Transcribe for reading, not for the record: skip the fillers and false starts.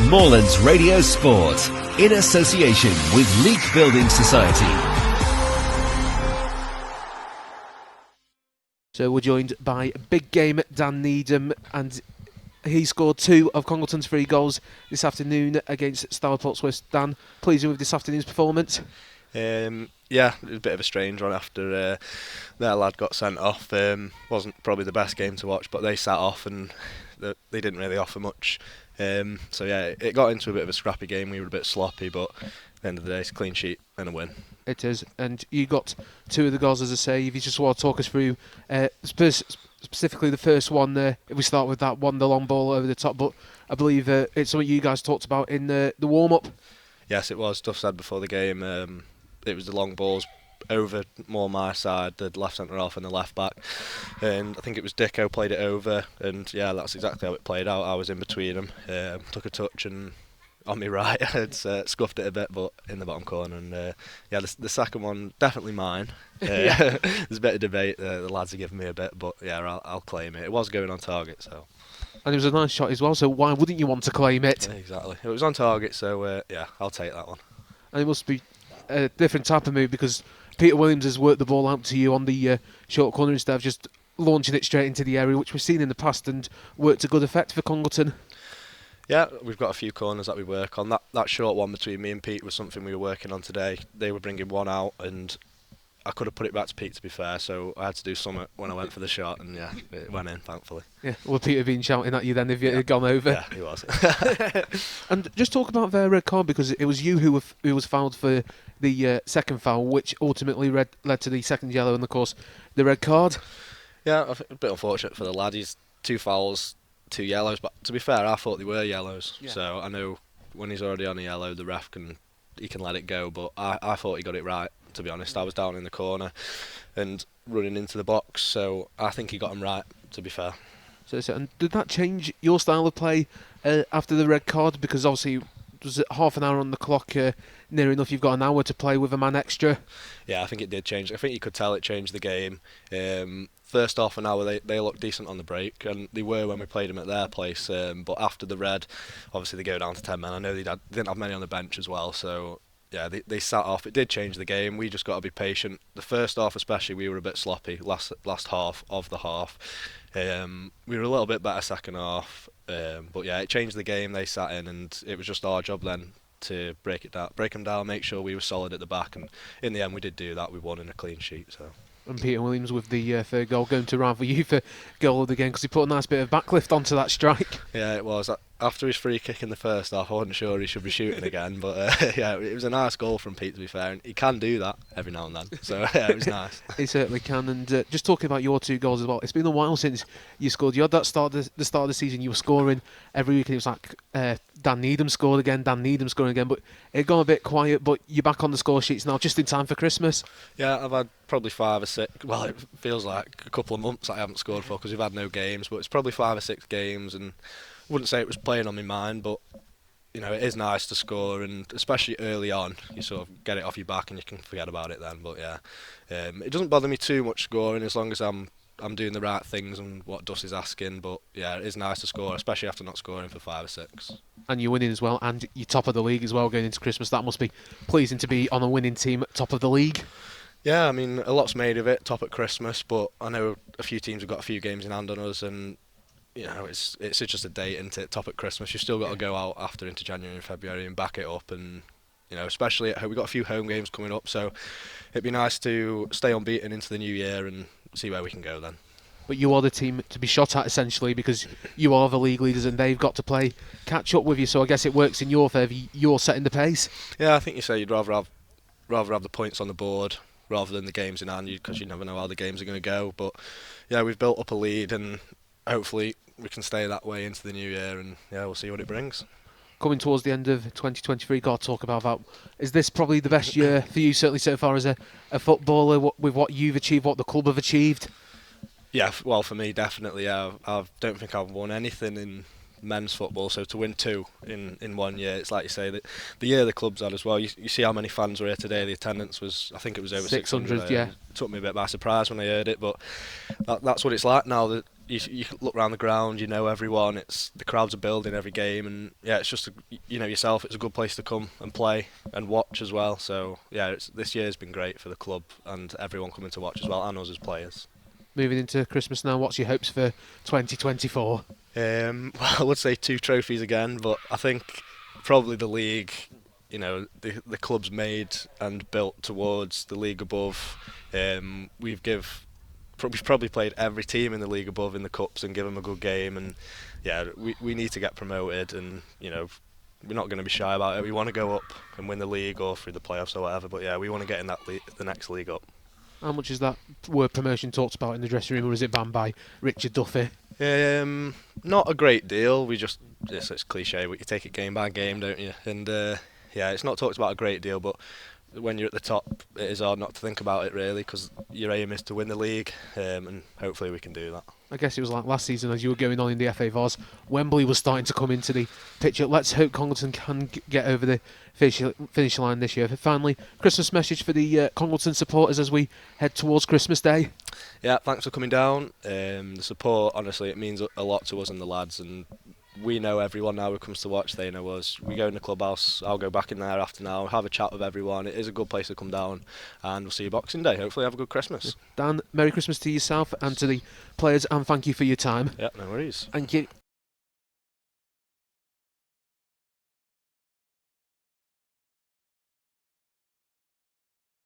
Moorlands Radio Sport, in association with Leek Building Society. So we're joined by big game Dan Needham, and he scored 2 of Congleton's 3 goals this afternoon against Stourport Swifts. Dan, pleased with this afternoon's performance? Yeah, it was a bit of a strange one after their lad got sent off. Wasn't probably the best game to watch, but they sat off and they didn't really offer much. So yeah, it got into a bit of a scrappy game. We were a bit sloppy, but at the end of the day, it's a clean sheet and a win. It is, and you got 2 of the goals, as I say. If you just want to talk us through specifically the first one, if we start with that one, the long ball over the top, but I believe it's something you guys talked about in the warm-up. Yes, it was. Duff said before the game, it was the long balls over more my side, the left centre half and the left back, and I think it was Dicko played it over, and yeah, that's exactly how it played out. I was in between them, took a touch and on me right, I'd scuffed it a bit, but in the bottom corner, and yeah, the second one definitely mine. There's a bit of debate. The lads are giving me a bit, but yeah, I'll claim it. It was going on target, so. And it was a nice shot as well, so why wouldn't you want to claim it? Exactly. It was on target, so yeah, I'll take that one. And it must be a different type of move, because Peter Williams has worked the ball out to you on the short corner instead of just launching it straight into the area, which we've seen in the past and worked to good effect for Congleton. Yeah, we've got a few corners that we work on. That short one between me and Pete was something we were working on today. They were bringing one out, and I could have put it back to Pete, to be fair, so I had to do something when I went for the shot, and yeah, it went in, thankfully. Yeah, well, Peter been shouting at you then if you had gone over. Yeah, he was. And just talk about their red card, because it was you who was fouled for the second foul, which ultimately led to the second yellow and, of course, the red card. Yeah, I think a bit unfortunate for the lad. He's 2 fouls, 2 yellows, but to be fair, I thought they were yellows. Yeah. So I know when he's already on a yellow, the ref can let it go, but I thought he got it right, to be honest. I was down in the corner and running into the box, so I think he got him right, to be fair. So and did that change your style of play after the red card? Because obviously, was it half an hour on the clock, near enough you've got an hour to play with a man extra? Yeah, I think it did change. I think you could tell it changed the game. First half an hour they looked decent on the break, and they were when we played them at their place, but after the red, obviously they go down to 10 men. I know they didn't have many on the bench as well, so yeah, they sat off. It did change the game. We just got to be patient. The first half especially, we were a bit sloppy, last half of the half. We were a little bit better second half, but yeah, it changed the game. They sat in, and it was just our job then to break them down, make sure we were solid at the back, and in the end we did do that. We won in a clean sheet, so. And Peter Williams with the third goal going to rival you for goal of the game, because he put a nice bit of backlift onto that strike. Yeah, it was. After his free kick in the first half, I wasn't sure he should be shooting again, but yeah, it was a nice goal from Pete, to be fair, and he can do that every now and then, so yeah, it was nice. He certainly can. And just talking about your 2 goals as well, it's been a while since you scored. You had that start of the season, you were scoring every week, and it was like Dan Needham scored again, Dan Needham scoring again, but it got a bit quiet, but you're back on the score sheets now, just in time for Christmas. Yeah, I've had probably 5 or 6, well, it feels like a couple of months I haven't scored for, because we've had no games, but it's probably 5 or 6 games, and I wouldn't say it was playing on my mind, but you know, it is nice to score, and especially early on, you sort of get it off your back and you can forget about it then. But yeah, it doesn't bother me too much scoring, as long as I'm doing the right things and what Duss is asking. But yeah, it is nice to score, especially after not scoring for 5 or 6. And you're winning as well, and you're top of the league as well going into Christmas. That must be pleasing to be on a winning team at top of the league. Yeah, I mean, a lot's made of it, top at Christmas, but I know a few teams have got a few games in hand on us, and you know, it's just a date, isn't it? Top at Christmas, you've still got to go out after into January and February and back it up, and you know, especially at home, we've got a few home games coming up, so it'd be nice to stay unbeaten into the new year and see where we can go then. But you are the team to be shot at, essentially, because you are the league leaders and they've got to play catch up with you, so I guess it works in your favour. You're setting the pace. Yeah, I think you say you'd rather have the points on the board rather than the games in hand, because you never know how the games are going to go. But yeah, we've built up a lead, and hopefully we can stay that way into the new year, and yeah, we'll see what it brings. Coming towards the end of 2023, got to talk about that. Is this probably the best year for you, certainly so far as a footballer, with what you've achieved, what the club have achieved? Yeah, well, for me, definitely. I don't think I've won anything in men's football, so to win 2 in 1 year, it's like you say, that the year the club's had as well. You see how many fans were here today. The attendance was, I think it was over 600. Yeah. It took me a bit by surprise when I heard it, but that's what it's like now. you look around the ground, you know everyone. It's the crowds are building every game, and yeah, it's just you know yourself. It's a good place to come and play and watch as well. So yeah, this year's been great for the club and everyone coming to watch as well, and us as players. Moving into Christmas now, what's your hopes for 2024? Well, I would say 2 trophies again, but I think probably the league. You know, the club's made and built towards the league above. We've probably played every team in the league above in the cups and give them a good game, and yeah, we need to get promoted, and you know, we're not going to be shy about it. We want to go up and win the league or through the playoffs or whatever, but yeah, we want to get in that the next league up. How much is that word promotion talked about in the dressing room, or is it banned by Richard Duffy? Not a great deal. It's cliche, but you take it game by game, don't you? And yeah, it's not talked about a great deal, but when you're at the top, it is hard not to think about it really, because your aim is to win the league, and hopefully we can do that. I guess it was like last season as you were going on in the FA Vars, Wembley was starting to come into the picture. Let's hope Congleton can get over the finish line this year. Finally, Christmas message for the Congleton supporters as we head towards Christmas Day. Yeah, thanks for coming down. The support, honestly, it means a lot to us and the lads, and we know everyone now who comes to watch. They know us. We go in the clubhouse. I'll go back in there after now, have a chat with everyone. It is a good place to come down, and we'll see you Boxing Day. Hopefully have a good Christmas. Dan, Merry Christmas to yourself and to the players, and thank you for your time. Yeah, no worries. Thank you.